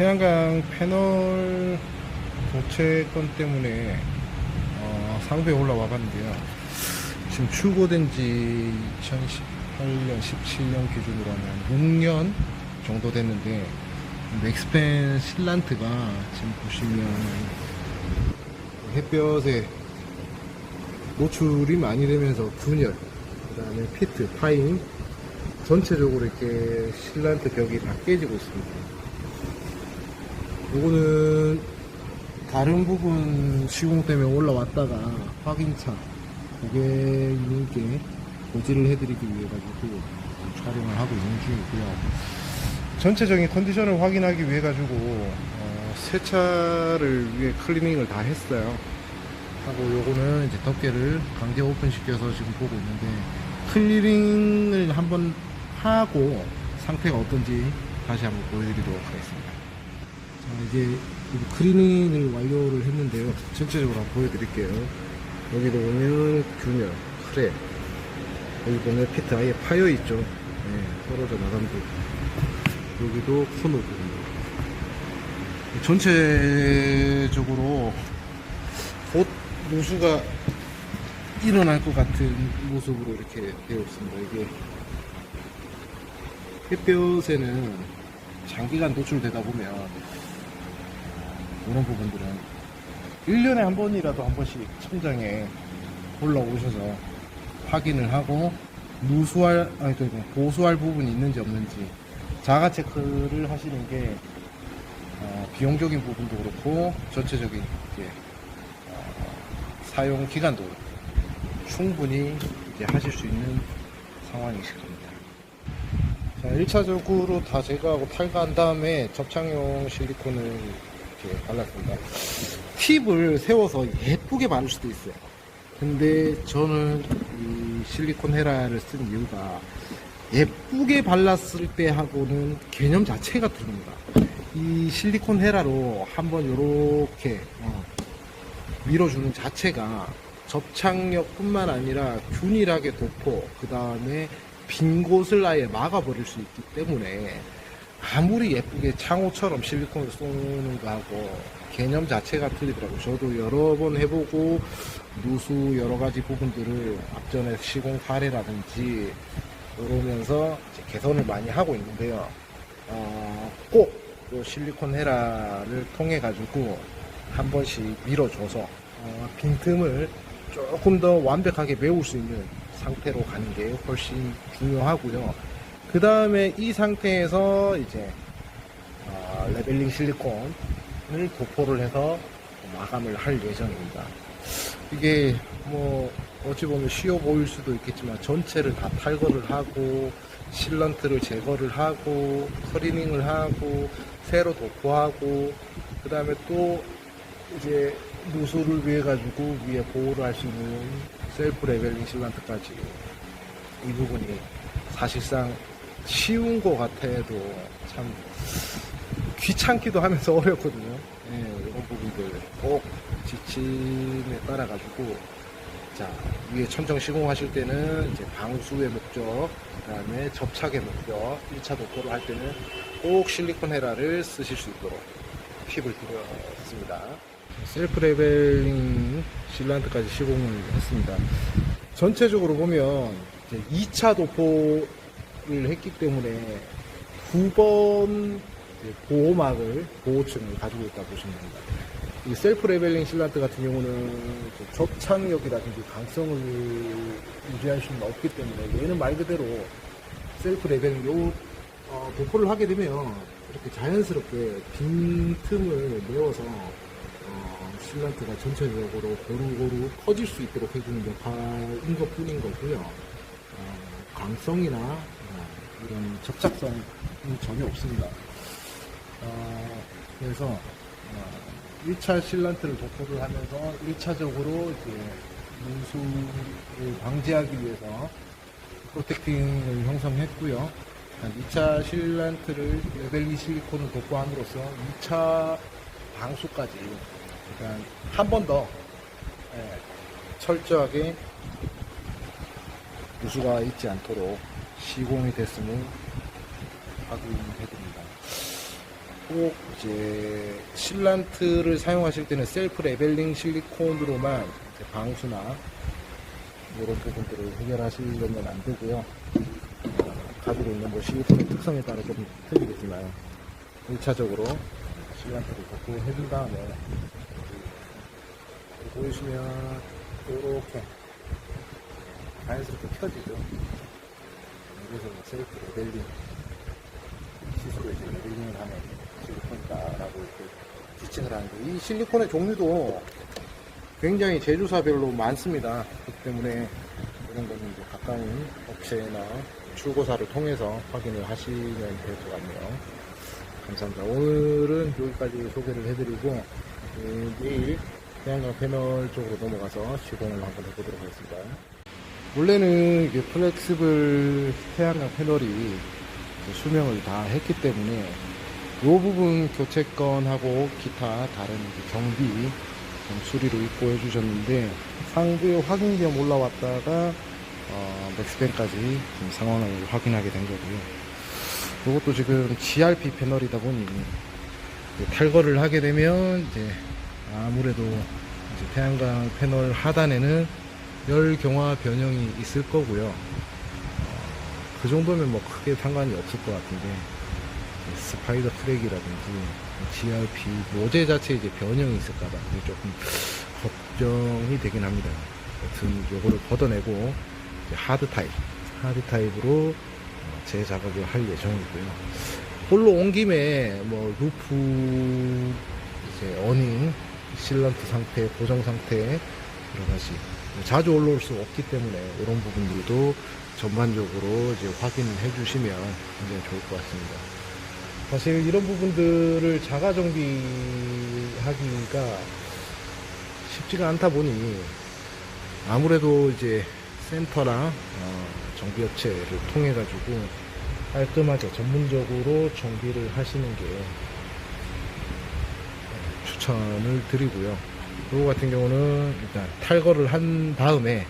태양광 패널 교체 건 때문에 상부에 올라와 봤는데요. 지금 출고된 지 2018년, 17년 기준으로 하면 6년 정도 됐는데, 맥스팬 실란트가 지금 보시면 햇볕에 노출이 많이 되면서 균열, 그 다음에 피트, 파임, 전체적으로 이렇게 실란트 벽이 다 깨지고 있습니다. 요거는 다른 부분 시공 때문에 올라왔다가 확인차 고객님께 고지를 해드리기 위해 가지고 촬영을 하고 있는 중이고요. 전체적인 컨디션을 확인하기 위해 가지고 세차를 위해 클리닝을 다 했어요. 하고 요거는 이제 덮개를 강제 오픈 시켜서 지금 보고 있는데, 클리닝을 한번 하고 상태가 어떤지 다시 한번 보여드리도록 하겠습니다. 자, 이제 클리닝을 완료를 했는데요. 전체적으로 한번 보여드릴게요. 여기도 보면 균열, 크랙, 여기 보면 피트 아예 파여 있죠. 네, 떨어져 나간 부분. 여기도 코너 부분. 전체적으로 곧 누수가 일어날 것 같은 모습으로 이렇게 되어 있습니다. 이게 햇볕에는 장기간 노출되다 보면 이런 부분들은 1년에 한 번이라도 한 번씩 천장에 올라오셔서 확인을 하고 보수할 부분이 있는지 없는지 자가 체크를 하시는 게 비용적인 부분도 그렇고 전체적인 이제 사용 기간도 충분히 이제 하실 수 있는 상황이실 겁니다. 자, 1차적으로 다 제거하고 탈거한 다음에 접착용 실리콘을 이렇게 발랐습니다. 팁을 세워서 예쁘게 바를 수도 있어요. 근데 저는 이 실리콘 헤라를 쓴 이유가 예쁘게 발랐을 때 하고는 개념 자체가 다릅니다. 이 실리콘 헤라로 한번 이렇게 밀어주는 자체가 접착력 뿐만 아니라 균일하게 덮고 그 다음에 빈 곳을 아예 막아버릴 수 있기 때문에 아무리 예쁘게 창호처럼 실리콘을 쏘는 거하고 개념 자체가 틀리더라고요. 저도 여러 번 해보고 누수 여러 가지 부분들을 앞전에 시공 사례라든지 이러면서 개선을 많이 하고 있는데요. 꼭 실리콘 헤라를 통해 가지고 한 번씩 밀어줘서 빈틈을 조금 더 완벽하게 메울 수 있는 상태로 가는 게 훨씬 중요하고요. 그 다음에 이 상태에서 이제 레벨링 실리콘을 도포를 해서 마감을 할 예정입니다. 이게 뭐 어찌 보면 쉬워 보일 수도 있겠지만 전체를 다 탈거를 하고 실런트를 제거를 하고 클리닝을 하고 새로 도포하고 그 다음에 또 이제 누수를 위해 가지고 위에 보호를 할 수 있는 셀프 레벨링 실란트까지, 이 부분이 사실상 쉬운 것 같아도 참 귀찮기도 하면서 어렵거든요. 네, 이런 부분들 꼭 지침에 따라 가지고, 자, 위에 천정 시공하실 때는 이제 방수의 목적, 그 다음에 접착의 목적, 1차 도포를 할 때는 꼭 실리콘 헤라를 쓰실 수 있도록 팁을 드렸습니다. 셀프 레벨링 실란트까지 시공을 했습니다. 전체적으로 보면 이제 2차 도포를 했기 때문에 2번 보호막을, 보호층을 가지고 있다고 보시면 됩니다. 이 셀프 레벨링 실란트 같은 경우는 접착력이라든지 강성을 유지할 수는 없기 때문에 얘는 말 그대로 셀프 레벨링 도포를 하게 되면 이렇게 자연스럽게 빈틈을 메워서 실란트가 전체적으로 고루고루 퍼질 수 있도록 해주는 역할인 것 뿐인 거고요. 강성이나 이런 접착성은 전혀 없습니다. 그래서 1차 실란트를 도포를 하면서 1차적으로 이제 누수를 방지하기 위해서 프로텍팅을 형성했고요. 2차 실란트를 레벨링 실리콘을 도포함으로써 2차 방수까지, 그러니까 한 번 더 철저하게 누수가 있지 않도록 시공이 됐음을 확인해드립니다. 꼭 이제 실란트를 사용하실 때는 셀프 레벨링 실리콘으로만 이제 방수나 이런 부분들을 해결하시려면 안 되고요. 가지고 있는 뭐 실리콘의 특성에 따라 좀 틀리겠지만 1차적으로 실란트를 덮고 해준 다음에 보이시면 이렇게 자연스럽게 펴지죠. 그래서 셀프 레벨링 시스로 이제 레벨링을 하는 실리콘이다라고 이렇게 지칭을 하는데, 이 실리콘의 종류도 굉장히 제조사별로 많습니다. 그렇기 때문에 이런 거는 이제 가까운 업체나 출고사를 통해서 확인을 하시면 될 것 같네요. 감사합니다. 오늘은 여기까지 소개를 해드리고 내일 태양광 패널 쪽으로 넘어가서 시공을 한번 해보도록 하겠습니다. 원래는 이게 플렉시블 태양광 패널이 수명을 다 했기 때문에 이 부분 교체건하고 기타 다른 정비 좀 수리로 입고해 주셨는데, 상부에 확인 겸 올라왔다가 맥스밴까지 지금 상황을 확인하게 된 거고요. 이것도 지금 GRP 패널이다 보니 탈거를 하게 되면 이제 아무래도 이제 태양광 패널 하단에는 열 경화 변형이 있을 거고요. 그 정도면 뭐 크게 상관이 없을 것 같은데, 스파이더 크랙이라든지 GRP 모재 자체에 이제 변형이 있을까봐 조금 걱정이 되긴 합니다. 여튼 요거를 걷어내고 하드 타입으로 재작업을 할 예정이고요. 홀로 온 김에 뭐 루프 이제 어닝 실런트 상태, 고정 상태 여러 가지 자주 올라올 수 없기 때문에 이런 부분들도 전반적으로 이제 확인을 해주시면 굉장히 좋을 것 같습니다. 사실 이런 부분들을 자가 정비하기가 쉽지가 않다 보니 아무래도 이제 센터나 정비업체를 통해 가지고 깔끔하게 전문적으로 정비를 하시는 게 추천을 드리고요. 이거 같은 경우는 일단 탈거를 한 다음에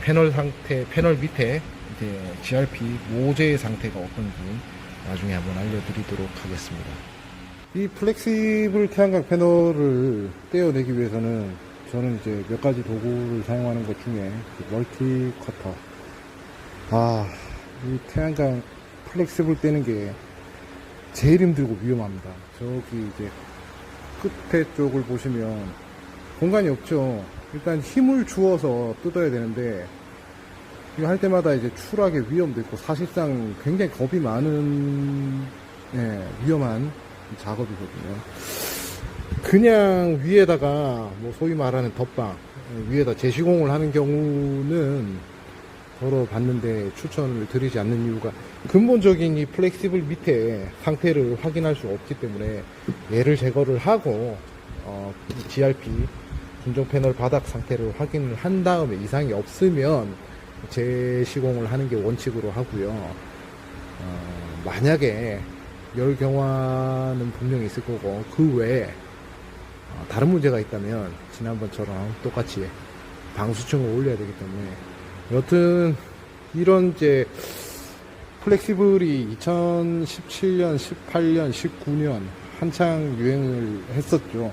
패널 상태, 패널 밑에 이제 GRP 모재 상태가 어떤지 나중에 한번 알려드리도록 하겠습니다. 이 플렉시블 태양광 패널을 떼어내기 위해서는 저는 이제 몇 가지 도구를 사용하는 것 중에 멀티 커터. 이 태양광 플렉시블 떼는 게 제일 힘들고 위험합니다. 저기 이제 끝에 쪽을 보시면 공간이 없죠. 일단 힘을 주어서 뜯어야 되는데, 이거 할 때마다 이제 추락의 위험도 있고 사실상 굉장히 겁이 많은 위험한 작업이거든요. 그냥 위에다가 뭐 소위 말하는 덧방 위에다 재시공을 하는 경우는 더러 봤는데 추천을 드리지 않는 이유가, 근본적인 이 플렉시블 밑에 상태를 확인할 수 없기 때문에 얘를 제거를 하고 GRP 순정 패널 바닥 상태를 확인을 한 다음에 이상이 없으면 재시공을 하는 게 원칙으로 하고요. 만약에 열 경화는 분명히 있을 거고 그 외에 다른 문제가 있다면 지난번처럼 똑같이 방수층을 올려야 되기 때문에, 여튼 이런 이제 플렉시블이 2017년, 18년, 19년 한창 유행을 했었죠.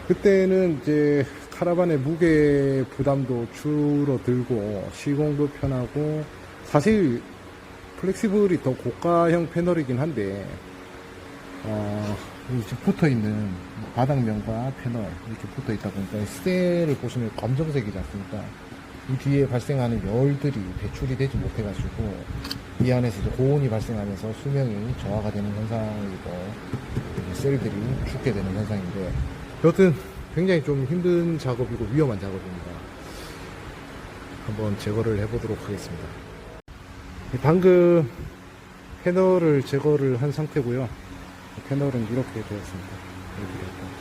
그때는 이제 카라반의 무게 부담도 줄어들고 시공도 편하고, 사실 플렉시블이 더 고가형 패널이긴 한데 이렇게 붙어있는 바닥면과 패널 이렇게 붙어있다 보니까 셀을 보시면 검정색이지 않습니까? 이 뒤에 발생하는 열들이 배출이 되지 못해가지고 이 안에서 이제 고온이 발생하면서 수명이 저하가 되는 현상이고 셀들이 죽게 되는 현상인데, 여튼 굉장히 좀 힘든 작업이고 위험한 작업입니다. 한번 제거를 해보도록 하겠습니다. 방금 패널을 제거를 한 상태고요. 패널은 이렇게 되었습니다.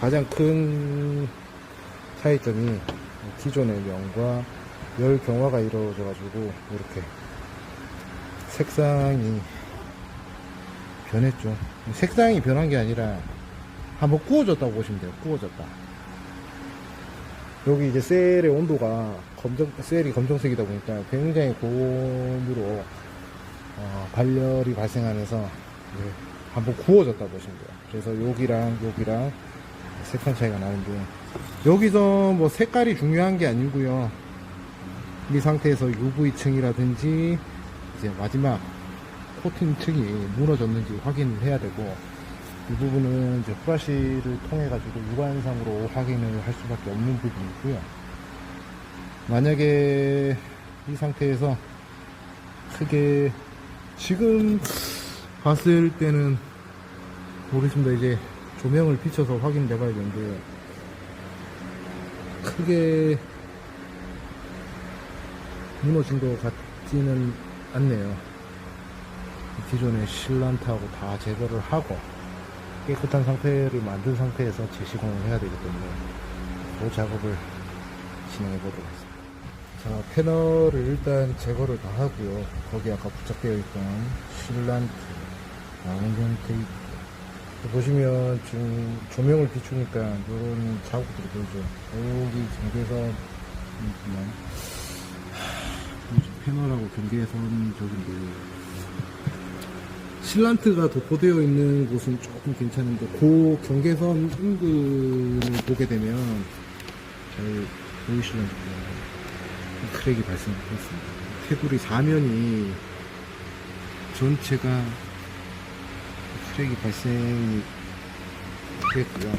가장 큰 차이점이 기존의 명과 열 경화가 이루어져 가지고 이렇게 색상이 변했죠. 색상이 변한 게 아니라 한번 구워졌다고 보시면 돼요. 구워졌다. 여기 이제 셀의 온도가 셀이 검정색이다 보니까 굉장히 고온으로 발열이 발생하면서 한번 구워졌다 보시면 돼요. 그래서 여기랑 색상 차이가 나는데, 여기서 뭐 색깔이 중요한 게 아니고요. 이 상태에서 UV층이라든지 이제 마지막 코팅층이 무너졌는지 확인을 해야 되고, 이 부분은 이제 후라시를 통해 가지고 육안상으로 확인을 할 수밖에 없는 부분이고요. 만약에 이 상태에서 크게 지금 봤을 때는 모르겠습니다. 이제 조명을 비춰서 확인을 해봐야 되는데, 크게 무너진 것 같지는 않네요. 기존의 실란트하고 다 제거를 하고 깨끗한 상태를 만든 상태에서 재시공을 해야 되기 때문에 그 작업을 진행해 보도록 하겠습니다. 자, 패널을 일단 제거를 다 하고요. 거기 아까 부착되어 있던 실란트, 안경 테이프, 보시면 지금 조명을 비추니까 이런 자국들이 보이죠. 여기 경계선 있지만 패널하고 경계선 저긴데, 실란트가 도포되어 있는 곳은 조금 괜찮은데 그 경계선 인근을 보게 되면 잘 보이실런지 크랙이 발생했습니다. 테두리 사면이 전체가 크랙이 발생이 됐고요.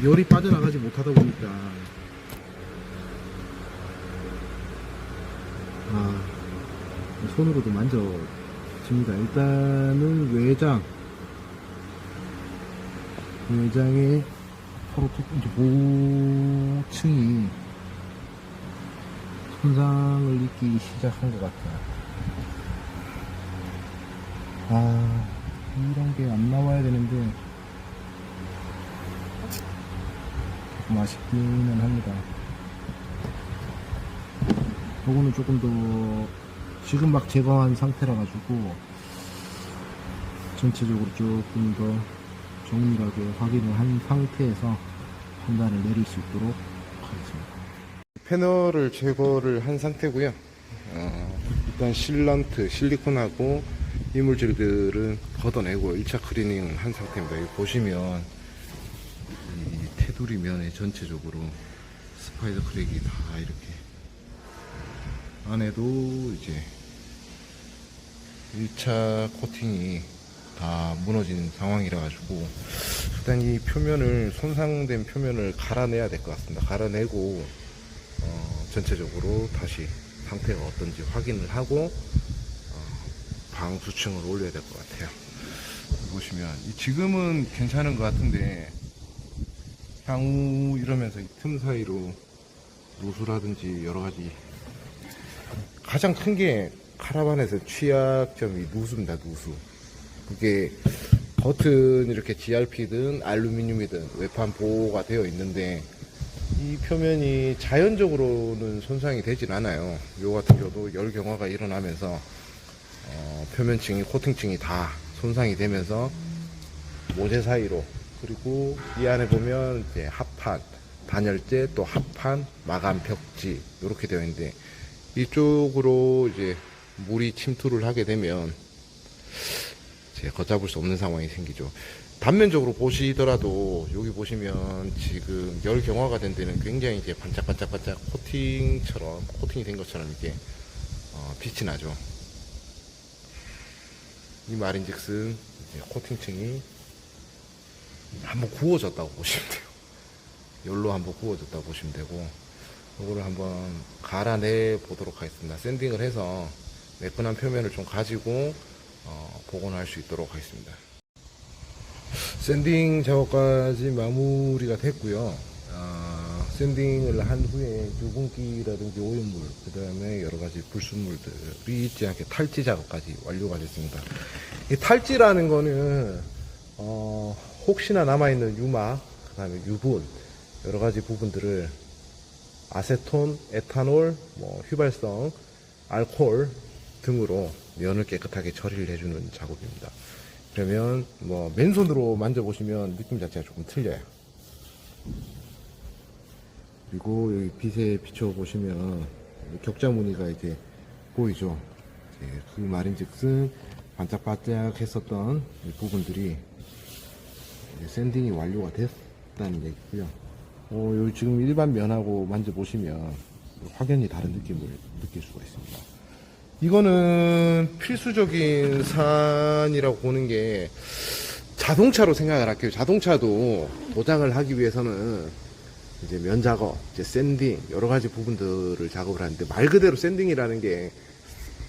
열이 빠져나가지 못하다 보니까 손으로도 만져집니다. 일단은 외장에 서로 이제 모층이 손상을 입기 시작한 것 같아요. 이런 게 안 나와야 되는데 조금 아쉽기는 합니다. 요거는 조금 더 지금 막 제거한 상태라 가지고 전체적으로 조금 더 정밀하게 확인을 한 상태에서 판단을 내릴 수 있도록 하겠습니다. 패널을 제거를 한 상태고요. 일단 실란트, 실리콘하고 이물질들은 걷어내고 1차 클리닝을 한 상태입니다. 여기 보시면 이 테두리 면에 전체적으로 스파이더 크랙이 다 이렇게, 안에도 이제 1차 코팅이 다 무너진 상황이라 가지고 일단 이 표면을, 손상된 표면을 갈아내야 될 것 같습니다. 갈아내고 전체적으로 다시 상태가 어떤지 확인을 하고 방수층을 올려야 될 것 같아요. 보시면 지금은 괜찮은 것 같은데 향후 이러면서 이 틈 사이로 누수라든지 여러가지, 가장 큰 게 카라반에서 취약점이 누수입니다. 누수. 그게 겉은 이렇게 GRP든 알루미늄이든 외판 보호가 되어 있는데 이 표면이 자연적으로는 손상이 되진 않아요. 요 같은 경우도 열 경화가 일어나면서 표면층이, 코팅층이 다 손상이 되면서 모재 사이로, 그리고 이 안에 보면 이제 합판, 단열재, 또 합판, 마감 벽지 이렇게 되어 있는데, 이쪽으로 이제 물이 침투를 하게 되면 이제 걷잡을 수 없는 상황이 생기죠. 단면적으로 보시더라도 여기 보시면 지금 열 경화가 된 데는 굉장히 이제 반짝반짝반짝 코팅이 된 것처럼 이렇게 빛이 나죠. 이 말인즉슨 코팅층이 한번 구워졌다고 보시면 돼요. 열로 한번 구워졌다고 보시면 되고, 이거를 한번 갈아내 보도록 하겠습니다. 샌딩을 해서 매끈한 표면을 좀 가지고 복원할 수 있도록 하겠습니다. 샌딩 작업까지 마무리가 됐고요. 샌딩을 한 후에 유분기라든지 오염물, 그 다음에 여러가지 불순물들이 있지 않게 탈지 작업까지 완료가 됐습니다. 이 탈지라는 거는 혹시나 남아있는 유막, 그 다음에 유분, 여러가지 부분들을 아세톤, 에탄올, 휘발성, 알코올 등으로 면을 깨끗하게 처리를 해주는 작업입니다. 그러면 맨손으로 만져보시면 느낌 자체가 조금 틀려요. 그리고 여기 빛에 비춰 보시면 격자 무늬가 이제 보이죠. 그 말인즉슨 반짝반짝 했었던 부분들이 샌딩이 완료가 됐다는 얘기고요. 여기 지금 일반 면하고 만져보시면 확연히 다른 느낌을 느낄 수가 있습니다. 이거는 필수적인 사안이라고 보는 게 자동차로 생각을 할게요. 자동차도 도장을 하기 위해서는 이제 면 작업, 이제 샌딩, 여러 가지 부분들을 작업을 하는데 말 그대로 샌딩이라는 게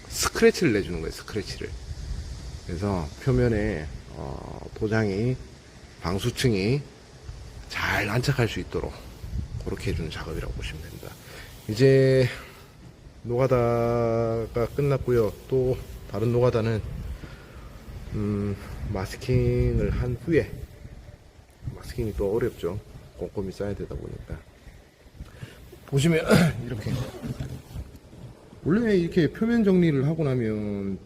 스크래치를 내주는 거예요. 스크래치를. 그래서 표면에 도장이 방수층이 잘 안착할 수 있도록 그렇게 해주는 작업이라고 보시면 됩니다. 이제 노가다가 끝났고요. 또 다른 노가다는 마스킹을 한 후에, 마스킹이 또 어렵죠. 꼼꼼히 쌓아야 되다 보니까. 보시면 이렇게 원래 이렇게 표면 정리를 하고 나면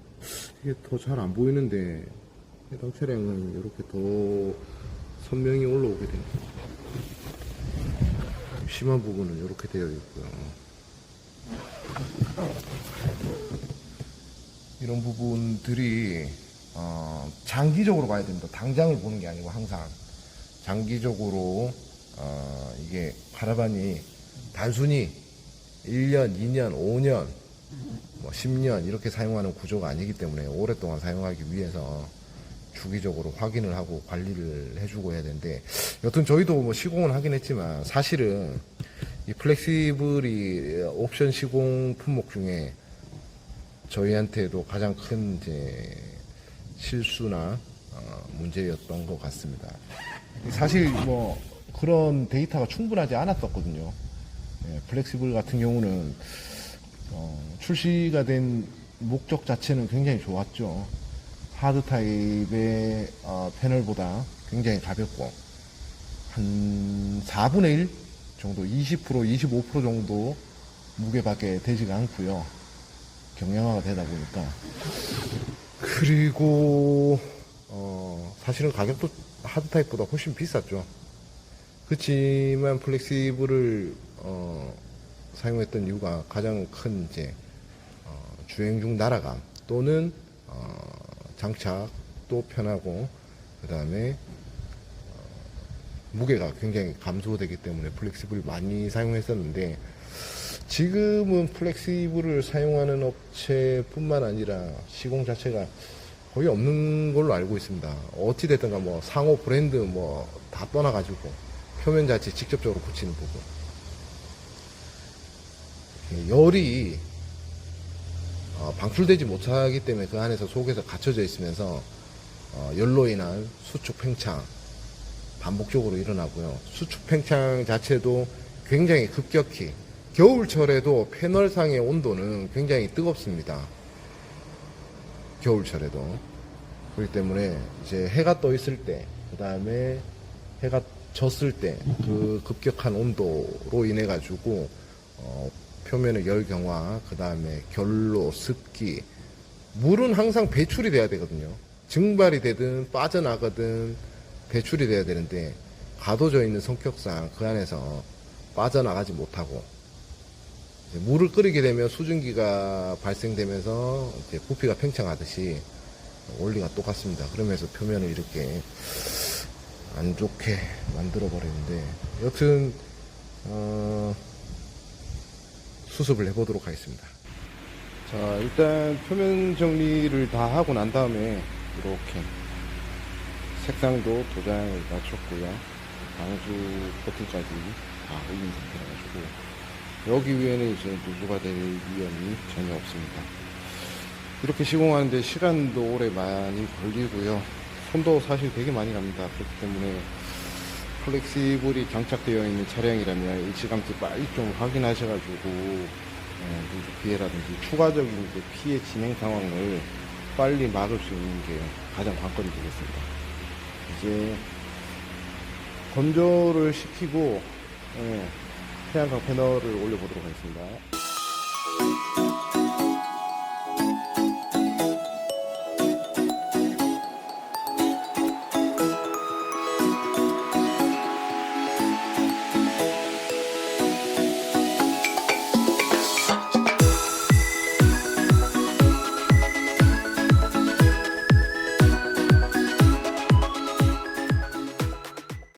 이게 더 잘 안 보이는데 해당 차량은 이렇게 더 선명히 올라오게 됩니다. 심한 부분은 이렇게 되어 있고요. 이런 부분들이 장기적으로 봐야 됩니다. 당장을 보는 게 아니고 항상 장기적으로 이게 카라반이 단순히 1년, 2년, 5년, 10년 이렇게 사용하는 구조가 아니기 때문에 오랫동안 사용하기 위해서 주기적으로 확인을 하고 관리를 해주고 해야 되는데, 여튼 저희도 시공을 하긴 했지만 사실은 이 플렉시블이 옵션 시공 품목 중에 저희한테도 가장 큰 이제 실수나 문제였던 것 같습니다. 사실 그런 데이터가 충분하지 않았었거든요. 플렉시블 같은 경우는 출시가 된 목적 자체는 굉장히 좋았죠. 하드 타입의 패널보다 굉장히 가볍고 한 4분의 1 정도, 20%, 25% 정도 무게밖에 되지가 않고요. 경량화가 되다 보니까. 그리고 사실은 가격도 하드 타입보다 훨씬 비쌌죠. 그렇지만 플렉시블을 사용했던 이유가 가장 큰 이제 주행 중 날아감 또는 장착도 편하고, 그 다음에 무게가 굉장히 감소되기 때문에 플렉시블 많이 사용했었는데, 지금은 플렉시블을 사용하는 업체뿐만 아니라 시공 자체가 거의 없는 걸로 알고 있습니다. 어찌됐든가 상호 브랜드 다 떠나가지고 표면 자체 직접적으로 붙이는 부분, 열이 방출되지 못하기 때문에 그 안에서 속에서 갇혀져 있으면서 열로 인한 수축 팽창 반복적으로 일어나고요. 수축 팽창 자체도 굉장히 급격히, 겨울철에도 패널상의 온도는 굉장히 뜨겁습니다. 겨울철에도. 그렇기 때문에 이제 해가 떠 있을 때, 그 다음에 해가 졌을 때 그 급격한 온도로 인해 가지고 표면의 열 경화, 그 다음에 결로, 습기, 물은 항상 배출이 돼야 되거든요. 증발이 되든 빠져나가든 배출이 돼야 되는데, 가둬져 있는 성격상 그 안에서 빠져나가지 못하고, 물을 끓이게 되면 수증기가 발생되면서 이제 부피가 팽창하듯이 원리가 똑같습니다. 그러면서 표면을 이렇게 안 좋게 만들어 버리는데, 여튼 수습을 해보도록 하겠습니다. 자, 일단 표면 정리를 다 하고 난 다음에 이렇게 색상도 도장을 맞췄고요. 방수 버튼까지 다 올린 상태라 가지고 여기 위에는 이제 누수가 될 위험이 전혀 없습니다. 이렇게 시공하는데 시간도 오래 많이 걸리고요. 손도 사실 되게 많이 갑니다. 그렇기 때문에 플렉시블이 장착되어 있는 차량이라면 일찌감치 빨리 좀 확인하셔가지고 누수 피해라든지 추가적인 이제 피해 진행 상황을 빨리 막을 수 있는 게 가장 관건이 되겠습니다. 이제 건조를 시키고 태양광 패널을 올려보도록 하겠습니다.